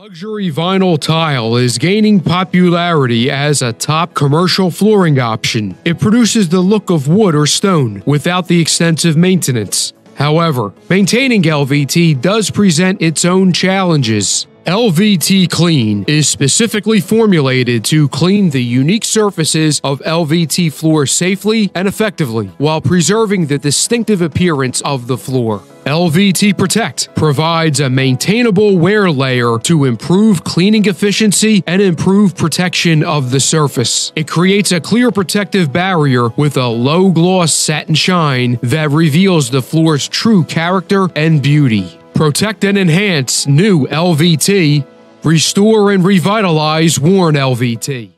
Luxury vinyl tile is gaining popularity as a top commercial flooring option. It produces the look of wood or stone without the extensive maintenance. However, maintaining LVT does present its own challenges. LVT Clean is specifically formulated to clean the unique surfaces of LVT floor safely and effectively while preserving the distinctive appearance of the floor. LVT Protect provides a maintainable wear layer to improve cleaning efficiency and improve protection of the surface. It creates a clear protective barrier with a low-gloss satin shine that reveals the floor's true character and beauty. Protect and enhance new LVT. Restore and revitalize worn LVT.